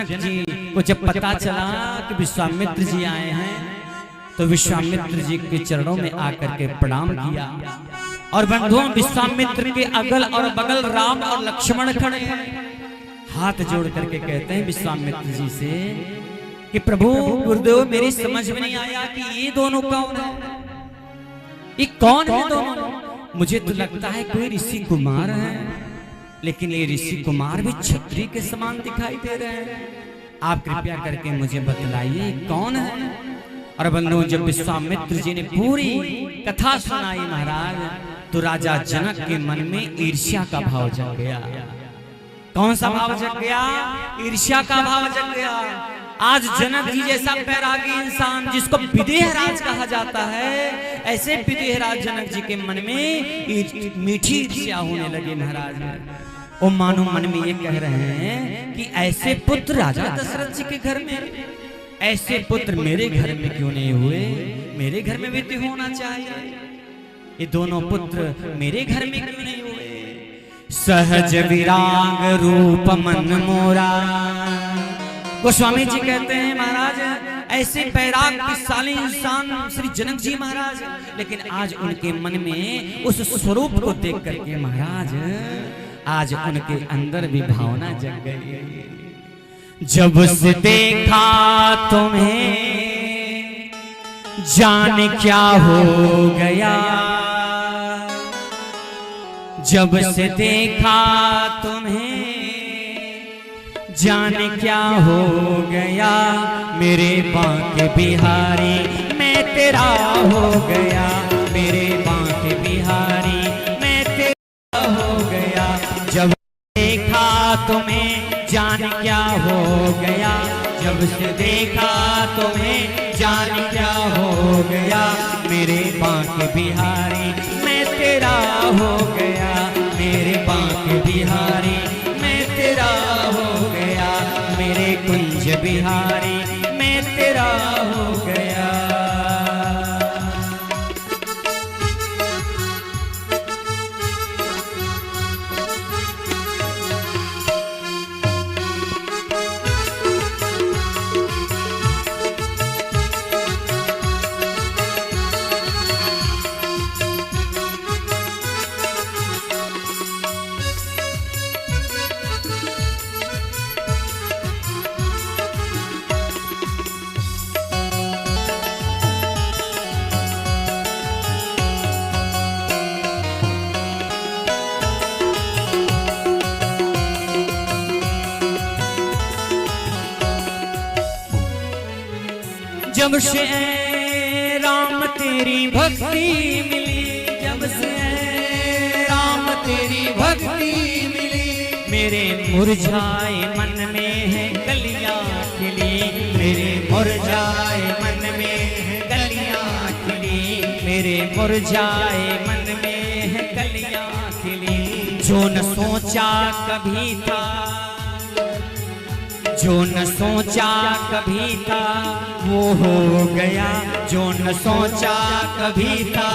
जनक जी को जब पता चला कि विश्वामित्र जी आए हैं तो विश्वामित्र जी के चरणों में आकर के प्रणाम किया। और बंधुओं, विश्वामित्र के अगल और बगल राम और लक्ष्मण खड़े हैं। हाथ जोड़ करके कहते हैं विश्वामित्र जी से कि प्रभु गुरुदेव, मेरी समझ में नहीं आया कि ये दोनों कौन है, ये कौन है दोनों। मुझे तो लगता है कोई ऋषि कुमार है, लेकिन ये ऋषि कुमार भी क्षत्रिय के समान दिखाई दे रहे हैं। आप कृपया करके मुझे बतलाइए कौन है। और बंधुओं, जब विश्वामित्र जी ने पूरी कथा सुनाई महाराज, तो राजा जनक के मन में ईर्ष्या का भाव जग गया। कौन सा भाव जग गया? ईर्ष्या का भाव जग गया। आज जनक जी जैसा बैरागी इंसान जिसको विदेहराज कहा जाता है, ऐसे विदेहराज जनक जी के मन में मीठी ईर्ष्या होने लगी महाराज। वो मानो मन में ये कह रहे हैं कि ऐसे पुत्र राजा दशरथ जी के घर में, ऐसे पुत्र मेरे घर में क्यों नहीं हुए? मेरे घर में भी तो होना चाहिए। ये दोनों पुत्र मेरे घर में क्यों नहीं हुए? सहज विराग रूप मन मोरा। गोस्वामी जी कहते हैं महाराज, ऐसे बैराग विशाली इंसान श्री जनक जी महाराज, लेकिन आज उनके मन में उस स्वरूप को देख करके महाराज आज उनके अंदर भी भावना जग गई। जब से देखा तुम्हें जाने क्या हो गया, जब से देखा तुम्हें जाने क्या हो गया, मेरे बांके बिहारी मैं तेरा हो गया, मेरे बांके बिहारी मैं तेरा हो गया। जब देखा तुम्हें जान क्या हो गया, जब से देखा तुम्हें जान क्या हो गया, मेरे बांके बिहारी मैं तेरा हो गया, मेरे बांके बिहारी मैं तेरा हो गया, मेरे कुंज बिहारी मैं तेरा हो गया। जब से राम तेरी भक्ति मिली, जब से राम तेरी भक्ति मिली, मेरे मुरझाए मन में है कलियां खिली, मेरे मुरझाए मन में है कलियां खिली, मेरे मुरझाए मन में है कलियां खिली। जो न सोचा कभी था, जो न सोचा कभी था वो हो गया, जो न सोचा कभी था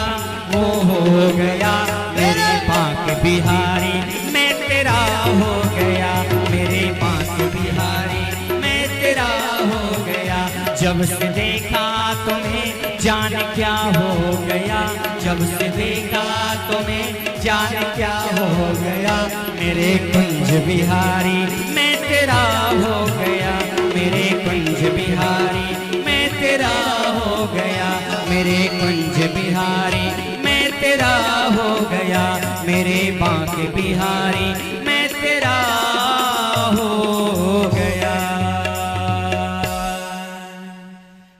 वो हो गया, मेरे बांके बिहारी मैं तेरा हो गया, मेरे बांके बिहारी मैं तेरा हो गया। जब से देखा तुम्हें जान क्या हो गया, जब से देखा तुम्हें जान क्या हो गया, मेरे कुंज बिहारी मैं तेरा हो गया, मेरे कुंज बिहारी मैं तेरा हो गया, मेरे कुंज बिहारी मैं तेरा हो गया, मेरे बांके बिहारी मैं तेरा हो गया।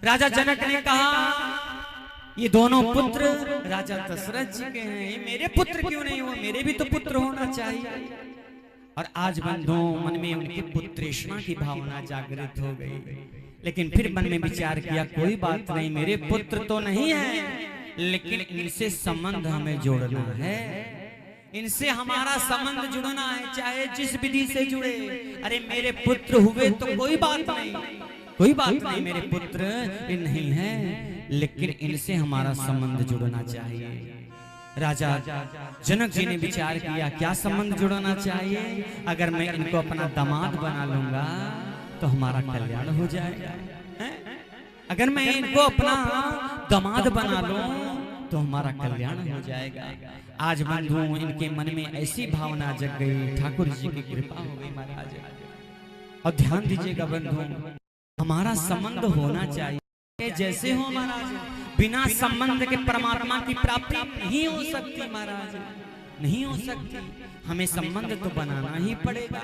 राजा जनक ने कहा ये दोनों पुत्र राजा दशरथ जी के हैं, ये मेरे पुत्र क्यों नहीं हुए? मेरे भी तो पुत्र होना चाहिए। और आज बंधुओं, मन में उनकी पुत्रेष्णा की भावना जागृत हो गई, लेकिन फिर मन में विचार किया कोई बात नहीं, मेरे पुत्र तो नहीं है, लेकिन इनसे संबंध हमें जोड़ना है, इनसे हमारा संबंध जुड़ना है, चाहे जिस विधि से जुड़े। अरे मेरे पुत्र हुए तो कोई बात नहीं, कोई बात नहीं, मेरे पुत्र नहीं है, लेकिन इनसे हमारा संबंध जुड़ना चाहिए। राजा जनक जी ने विचार किया क्या संबंध जुड़ना चाहिए? अगर मैं इनको अपना दामाद बना लूंगा तो हमारा कल्याण हो जाएगा। अगर मैं इनको अपना दामाद बना लूं तो हमारा कल्याण हो जाएगा। आज बंधु इनके मन में ऐसी भावना जग गई, ठाकुर जी की कृपा हो गई महाराज। और ध्यान दीजिएगा बंधु, हमारा संबंध होना चाहिए जैसे हो महाराज। बिना संबंध के परमात्मा की प्राप्ति नहीं हो सकती महाराज, नहीं हो सकती। हमें संबंध तो बनाना ही पड़ेगा।